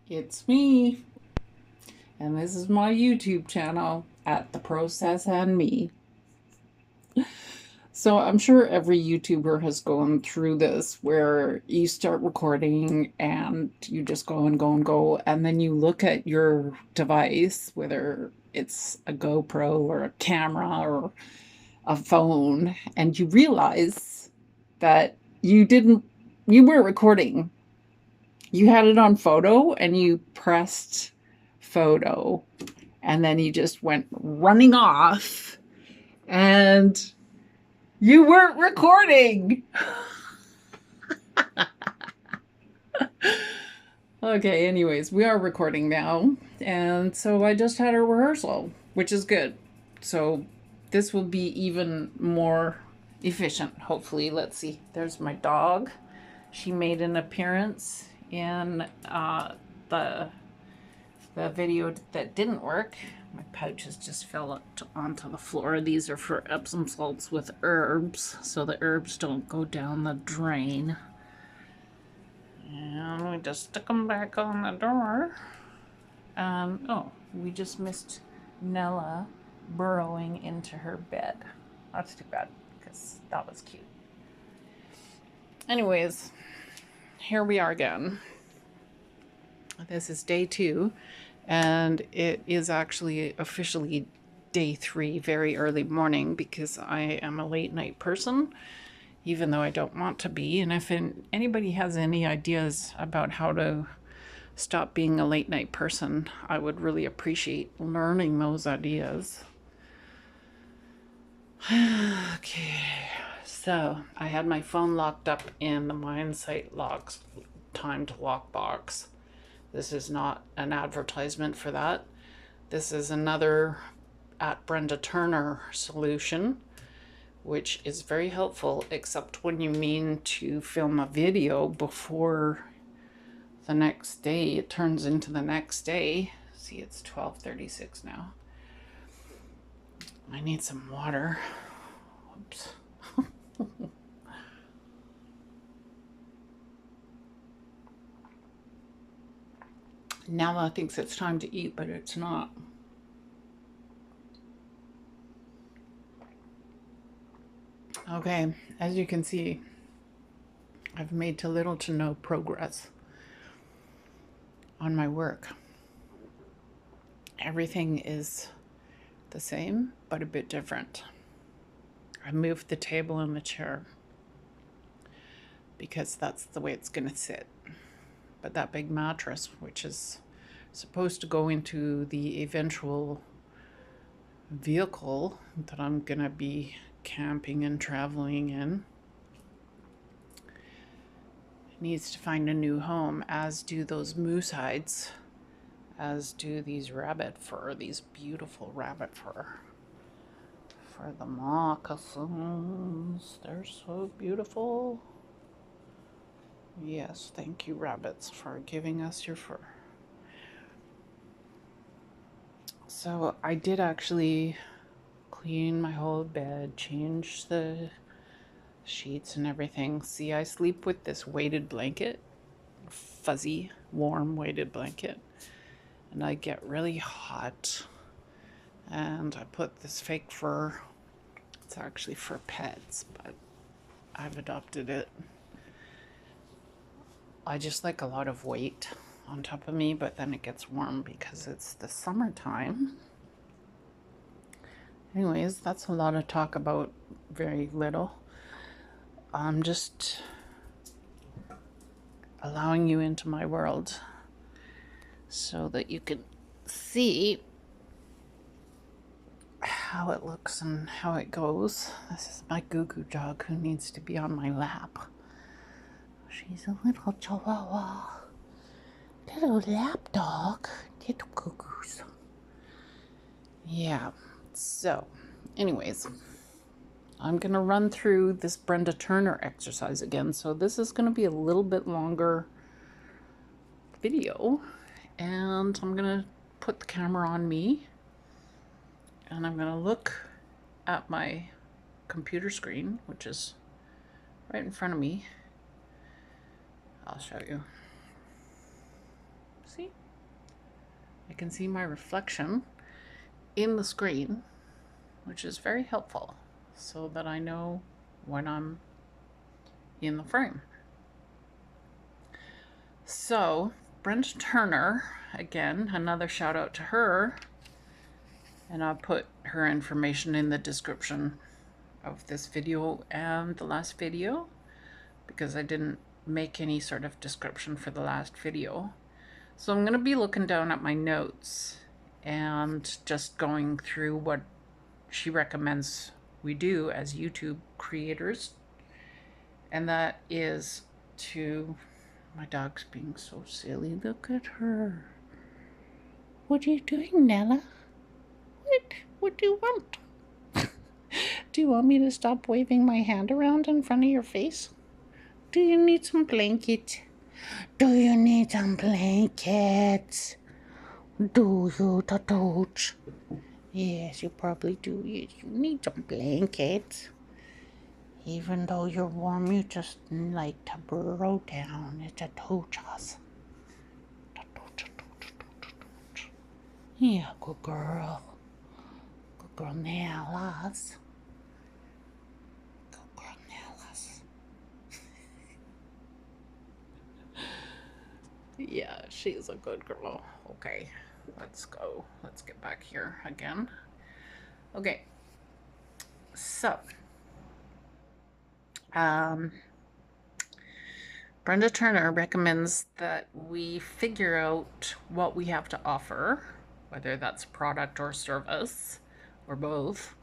It's me, and this is my YouTube channel at The Process and Me. So I'm sure every YouTuber has gone through this where you start recording and you just go and go and go, and then you look at your device, whether it's a GoPro or a camera or a phone, and you realize that you weren't recording. You had it on photo and you pressed photo, and then you just went running off and you weren't recording. Okay, anyways, we are recording now. And so I just had a rehearsal, which is good. So this will be even more efficient, hopefully. Let's see. There's my dog. She made an appearance in the the video that didn't work. My pouches just fell onto the floor. These are for Epsom salts with herbs, so the herbs don't go down the drain. And we just stick them back on the door. Oh, we just missed Nella burrowing into her bed. That's too bad, because that was cute. Anyways, here we are again. This is day 2, and it is actually officially day 3, very early morning, because I am a late night person, even though I don't want to be. And if anybody has any ideas about how to stop being a late night person, I would really appreciate learning those ideas. Okay, so I had my phone locked up in the Mindsight locks timed lockbox. This is not an advertisement for that. This is another at Brenda Turner solution, which is very helpful, except when you mean to film a video before the next day. It turns into the next day. See, it's 12:36 now. I need some water. Oops. Nella thinks it's time to eat, but it's not. Okay, as you can see, I've made little to no progress on my work. Everything is the same, but a bit different. I moved the table and the chair because that's the way it's going to sit. But that big mattress, which is supposed to go into the eventual vehicle that I'm going to be camping and traveling in, needs to find a new home, as do those moose hides, as do these rabbit fur, these beautiful rabbit fur. For the moccasins, they're so beautiful. Yes, thank you, rabbits, for giving us your fur. So I did actually clean my whole bed, change the sheets and everything. See, I sleep with this weighted blanket, fuzzy, warm weighted blanket, and I get really hot. And I put this fake fur. It's actually for pets, but I've adopted it. I just like a lot of weight on top of me, but then it gets warm because it's the summertime. Anyways, that's a lot of talk about very little. I'm just allowing you into my world so that you can see how it looks and how it goes. This is my Goo Goo dog who needs to be on my lap. She's a little chihuahua. Little lap dog. Little Goo Goos. Yeah, so anyways, I'm going to run through this Brenda Turner exercise again. So this is going to be a little bit longer video, and I'm going to put the camera on me, and I'm going to look at my computer screen, which is right in front of me. I'll show you. See? I can see my reflection in the screen, which is very helpful so that I know when I'm in the frame. So, Brenda Turner, again, another shout out to her, and I'll put her information in the description of this video and the last video, because I didn't make any sort of description for the last video. So I'm going to be looking down at my notes and just going through what she recommends we do as YouTube creators. And that is to... My dog's being so silly. Look at her. What are you doing, Nella? What do you want? Do you want me to stop waving my hand around in front of your face? Do you need some blanket? Do you need some blankets? Do you, Totooch? Yes, you probably do. Yes, you need some blankets. Even though you're warm, you just like to burrow down. It's a Toochas. Yeah, good girl. Good girl, Nellas. Good girl, Nellas. Yeah, she's a good girl. Okay, let's go. Let's get back here again. Okay, so Brenda Turner recommends that we figure out what we have to offer, whether that's product or service or both,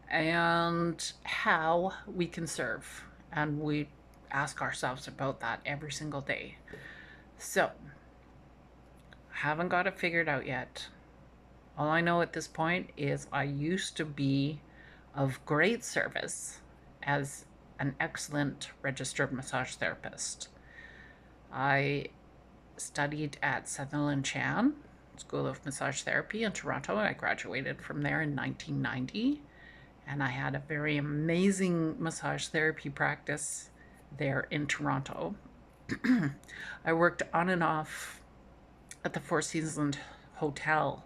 and how we can serve. And we ask ourselves about that every single day. So, haven't got it figured out yet. All I know at this point is I used to be of great service as an excellent registered massage therapist. I studied at Sutherland Chan School of Massage Therapy in Toronto. I graduated from there in 1990, and I had a very amazing massage therapy practice there in Toronto. I worked on and off at the Four Seasons Hotel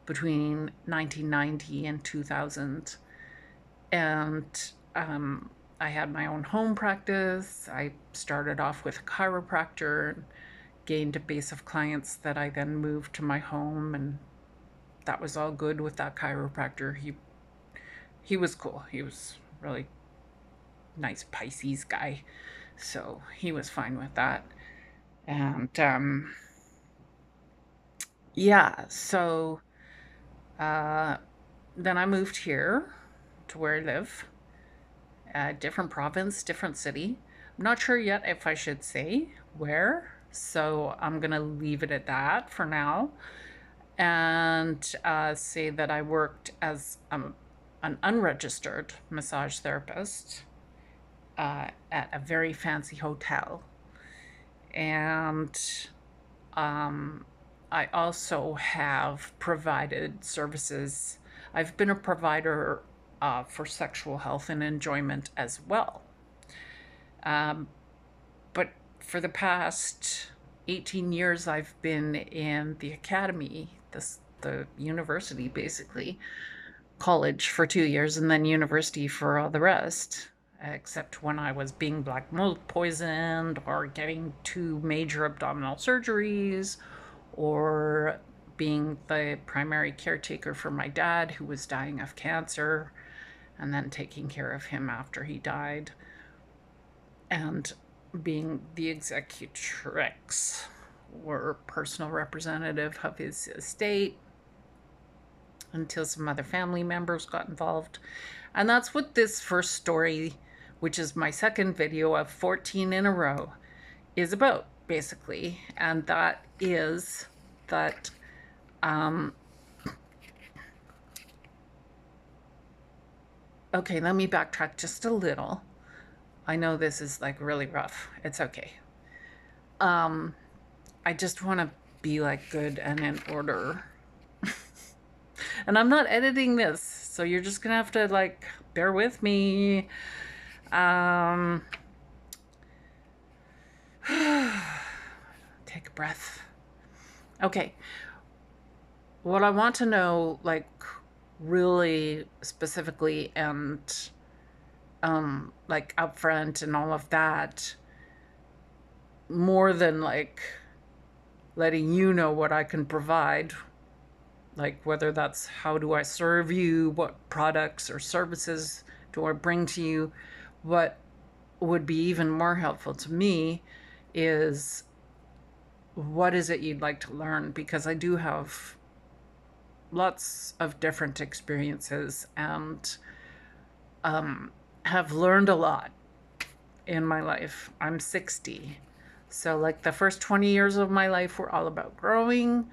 between 1990 and 2000, and I had my own home practice. I started off with a chiropractor, gained a base of clients that I then moved to my home, and that was all good with that chiropractor. He was cool. He was really nice Pisces guy, so he was fine with that. And yeah, so then I moved here to where I live. Different province, different city. I'm not sure yet if I should say where, so I'm gonna leave it at that for now, and say that I worked as an unregistered massage therapist at a very fancy hotel, and I also have provided services. I've been a provider for sexual health and enjoyment as well. But for the past 18 years, I've been in the academy, the university basically, college for 2 years, and then university for all the rest, except when I was being black mold poisoned or getting 2 major abdominal surgeries, or being the primary caretaker for my dad who was dying of cancer, and then taking care of him after he died, and being the executrix or personal representative of his estate until some other family members got involved. And that's what this first story, which is my second video of 14 in a row, is about, basically. And that is that okay, let me backtrack just a little. I know this is like really rough. It's okay. I just want to be like good and in order. And I'm not editing this, so you're just gonna have to like bear with me. Take a breath. Okay. What I want to know, like, really specifically and like upfront and all of that, more than like letting you know what I can provide, like whether that's how do I serve you, what products or services do I bring to you, what would be even more helpful to me is what is it you'd like to learn, because I do have lots of different experiences and have learned a lot in my life. I'm 60. So, like, the first 20 years of my life were all about growing.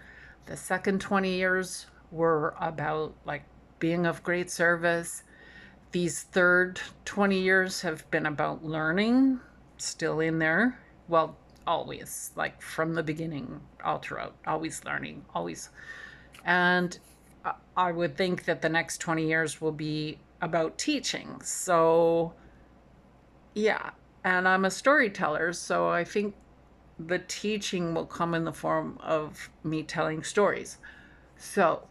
The second 20 years were about, like, being of great service. These third 20 years have been about learning, still in there. Well, always, like, from the beginning, all throughout, always learning, always. And I would think that the next 20 years will be about teaching. So, yeah. And I'm a storyteller, so I think the teaching will come in the form of me telling stories. So,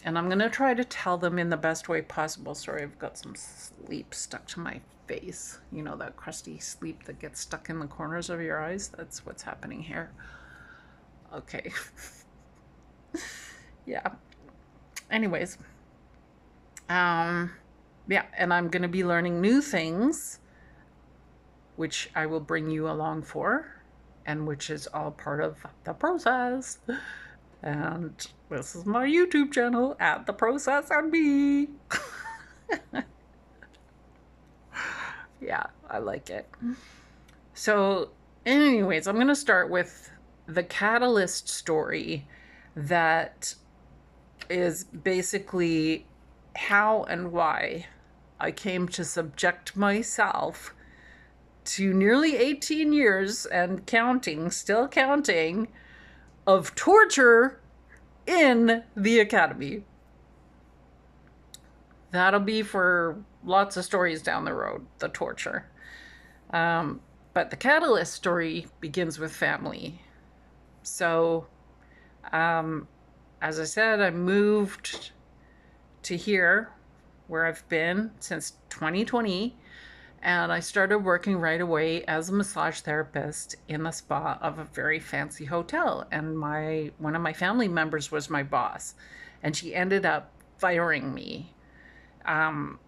and I'm going to try to tell them in the best way possible. Sorry, I've got some sleep stuck to my face. You know, that crusty sleep that gets stuck in the corners of your eyes? That's what's happening here. Okay. Yeah. Anyways, yeah, and I'm going to be learning new things, which I will bring you along for, and which is all part of the process. And this is my YouTube channel, at The Process and Me. Yeah, I like it. So, anyways, I'm going to start with the catalyst story that is basically how and why I came to subject myself to nearly 18 years and counting, still counting, of torture in the academy. That'll be for lots of stories down the road, the torture. But the catalyst story begins with family. So, as I said, I moved to here, where I've been since 2020, and I started working right away as a massage therapist in the spa of a very fancy hotel. And one of my family members was my boss, and she ended up firing me. And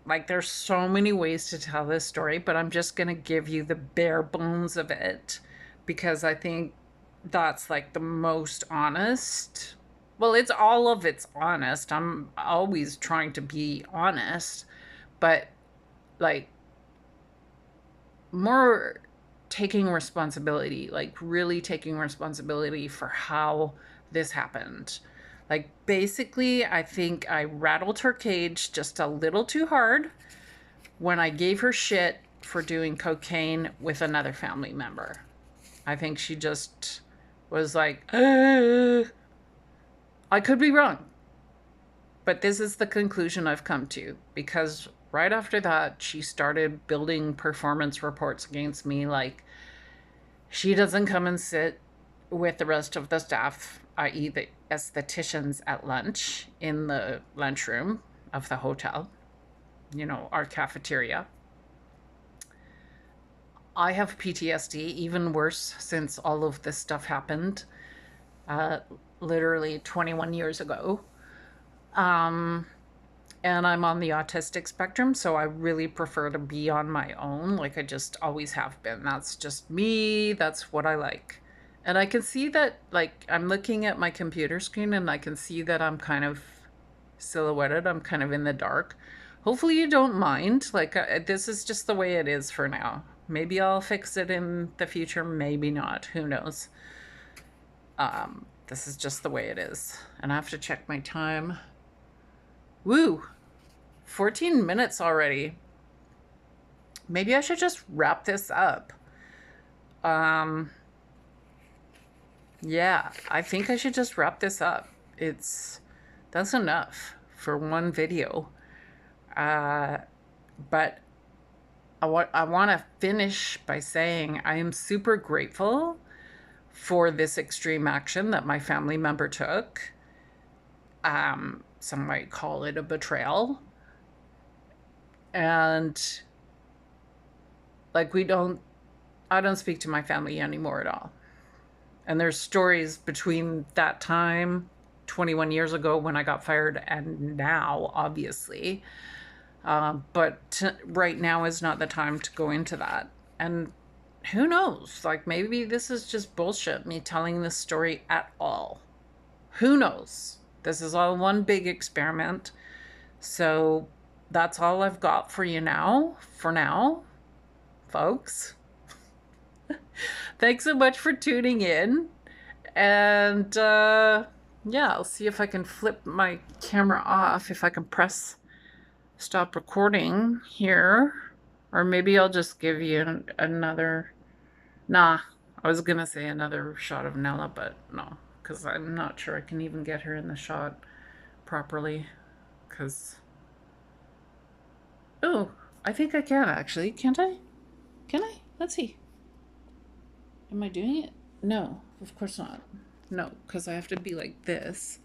like, there's so many ways to tell this story, but I'm just going to give you the bare bones of it, because I think that's like the most honest. Well, it's honest. I'm always trying to be honest, but like, more taking responsibility, like really taking responsibility for how this happened. Like, basically, I think I rattled her cage just a little too hard when I gave her shit for doing cocaine with another family member. I think she just was like, I could be wrong. But this is the conclusion I've come to, because right after that, she started building performance reports against me. Like, she doesn't come and sit with the rest of the staff, i.e., the estheticians, at lunch in the lunchroom of the hotel, you know, our cafeteria. I have PTSD, even worse, since all of this stuff happened literally 21 years ago. And I'm on the autistic spectrum, so I really prefer to be on my own. Like, I just always have been. That's just me. That's what I like. And I can see that, like, I'm looking at my computer screen and I can see that I'm kind of silhouetted. I'm kind of in the dark. Hopefully you don't mind. Like, this is just the way it is for now. Maybe I'll fix it in the future. Maybe not. Who knows? This is just the way it is. And I have to check my time. Woo! 14 minutes already. Maybe I should just wrap this up. Yeah, I think I should just wrap this up. That's enough for one video. But I want to finish by saying I am super grateful for this extreme action that my family member took. Some might call it a betrayal. And like, I don't speak to my family anymore at all. And there's stories between that time, 21 years ago when I got fired, and now, obviously. But right now is not the time to go into that. And who knows? Like, maybe this is just bullshit, me telling this story at all. Who knows? This is all one big experiment. So that's all I've got for you now, for now, folks. Thanks so much for tuning in. And yeah, I'll see if I can flip my camera off, if I can press stop recording here. Or maybe I'll just give you another... Nah, I was gonna say another shot of Nella, but no, because I'm not sure I can even get her in the shot properly. Because... Oh, I think I can actually. Can't I? Can I? Let's see. Am I doing it? No, of course not. No, because I have to be like this.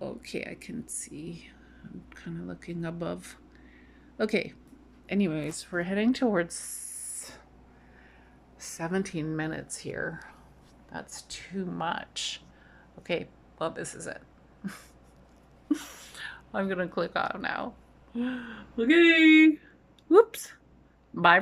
Okay, I can see. I'm kind of looking above. Okay, anyways, we're heading towards 17 minutes here. That's too much. Okay, well, this is it. I'm gonna click on now. Okay, whoops. Bye.